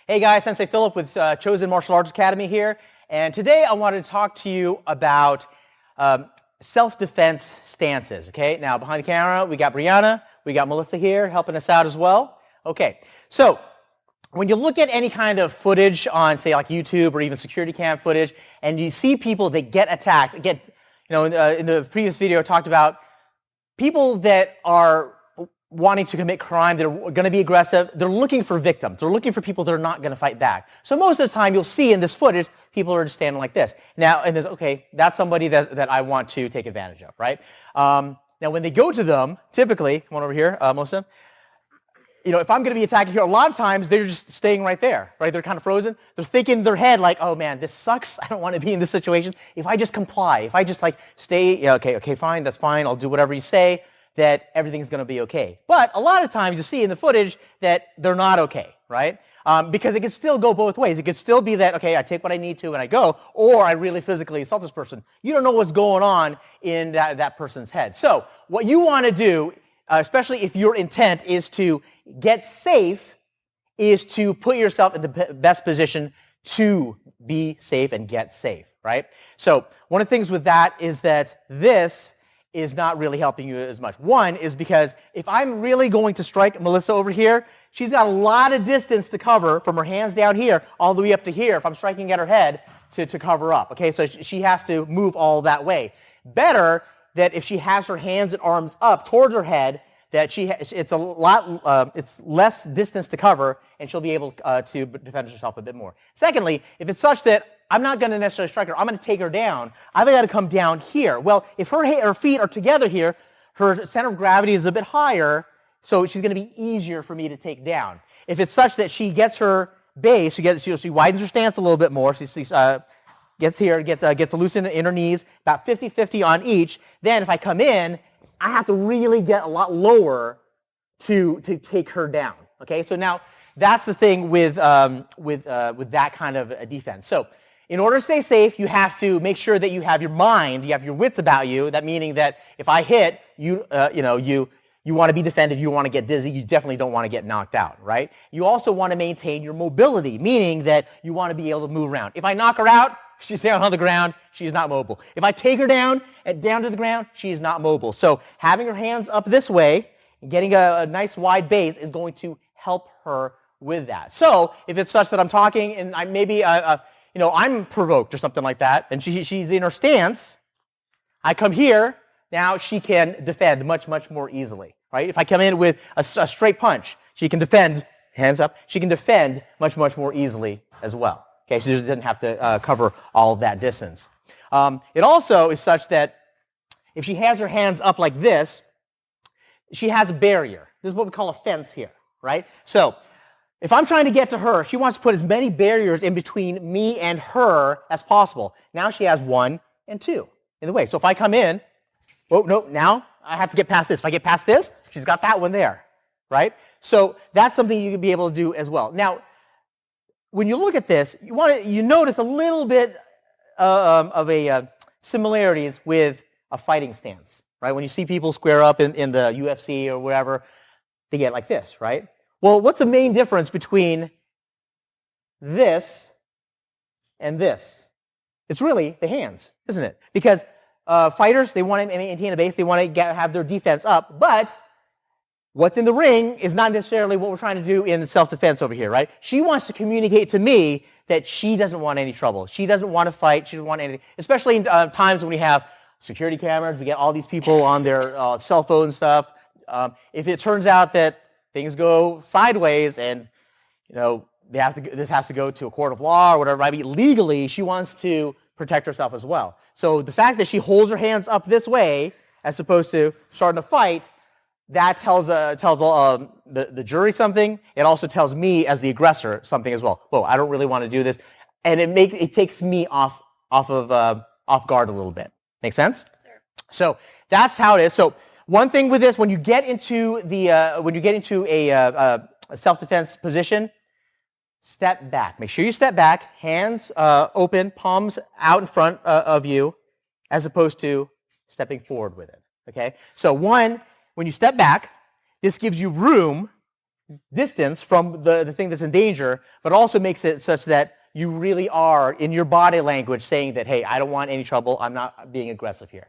Hey guys, Sensei Philip with Chosen Martial Arts Academy here, and today I wanted to talk to you about self-defense stances, okay? Now behind the camera we got Brianna, we got Melissa here helping us out as well. Okay, so when you look at any kind of footage on, say, like YouTube or even security cam footage, and you see people that get attacked, in the previous video I talked about people that are wanting to commit crime, they're going to be aggressive, they're looking for victims, they're looking for people that are not going to fight back. So most of the time you'll see in this footage, people are just standing like this. Now, and there's, okay, that's somebody that I want to take advantage of, right? Now when they go to them, typically, come on over here, Melissa, if I'm going to be attacking here, a lot of times they're just staying right there, right? They're kind of frozen. They're thinking in their head like, oh man, this sucks. I don't want to be in this situation. If I just comply, if I just like stay, yeah, okay, fine, that's fine. I'll do whatever you say, that everything's going to be okay. But a lot of times you see in the footage that they're not okay, right? Because it can still go both ways. It could still be that, okay, I take what I need to and I go, or I really physically assault this person. You don't know what's going on in that person's head. So what you want to do, especially if your intent is to get safe, is to put yourself in the best position to be safe and get safe, right? So one of the things with that is that this is not really helping you as much. One is because if I'm really going to strike Melissa over here, she's got a lot of distance to cover from her hands down here all the way up to here if I'm striking at her head to cover up. Okay, so she has to move all that way. Better that if she has her hands and arms up towards her head, that it's less distance to cover, and she'll be able to defend herself a bit more. Secondly, if it's such that I'm not going to necessarily strike her, I'm going to take her down, I've got to come down here. Well, if her feet are together here, her center of gravity is a bit higher, so she's going to be easier for me to take down. If it's such that she gets her base, she widens her stance a little bit more, she gets here, gets loose in her knees, about 50-50 on each, then if I come in, I have to really get a lot lower to take her down. Okay, so now that's the thing with that kind of a defense. So in order to stay safe, you have to make sure that you have your mind, you have your wits about you. That meaning that if I hit, you want to be defended, you want to get dizzy, you definitely don't want to get knocked out, right? You also want to maintain your mobility, meaning that you want to be able to move around. If I knock her out, she's down on the ground, she's not mobile. If I take her down to the ground, she's not mobile. So having her hands up this way and getting a nice wide base is going to help her with that. So if it's such that I'm talking and I'm provoked or something like that, and she's in her stance, I come here, now she can defend much, much more easily, right? If I come in with a straight punch, she can defend, hands up, she can defend much, much more easily as well. Okay, she doesn't have to cover all of that distance. It also is such that if she has her hands up like this, she has a barrier. This is what we call a fence here, right? So if I'm trying to get to her, she wants to put as many barriers in between me and her as possible. Now she has 1 and 2 in the way. So if I come in, oh, no, now I have to get past this. If I get past this, she's got that one there, right? So that's something you can be able to do as well. Now, when you look at this, you notice a little bit of similarities with a fighting stance, right? When you see people square up in the UFC or wherever, they get like this, right? Well, what's the main difference between this and this? It's really the hands, isn't it? Because fighters, they want to maintain a base, they want to have their defense up, but what's in the ring is not necessarily what we're trying to do in self-defense over here, right? She wants to communicate to me that she doesn't want any trouble. She doesn't want to fight. She doesn't want anything. Especially in times when we have security cameras, we get all these people on their cell phone stuff. If it turns out that things go sideways and this has to go to a court of law or whatever, maybe legally, she wants to protect herself as well. So the fact that she holds her hands up this way as opposed to starting a fight, that tells the jury something. It also tells me as the aggressor something as well. Whoa, I don't really want to do this, and it takes me off guard a little bit. Make sense? Sure. So that's how it is. So one thing with this, when you get into a self-defense position, step back. Make sure you step back, hands open, palms out in front of you, as opposed to stepping forward with it. Okay. So one. When you step back, this gives you room distance from the thing that's in danger, but also makes it such that you really are, in your body language, saying that, hey, I don't want any trouble. I'm not being aggressive here.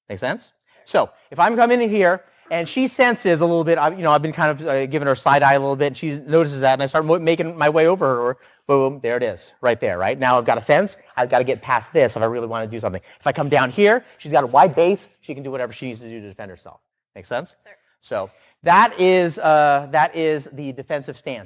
Make sense? So if I'm coming in here and she senses a little bit, I've been kind of giving her a side eye a little bit, and she notices that, and I start making my way over her. Boom, there it is, right there, right? Now I've got a fence. I've got to get past this if I really want to do something. If I come down here, she's got a wide base. She can do whatever she needs to do to defend herself. Make sense? Sure. So that is the defensive stance.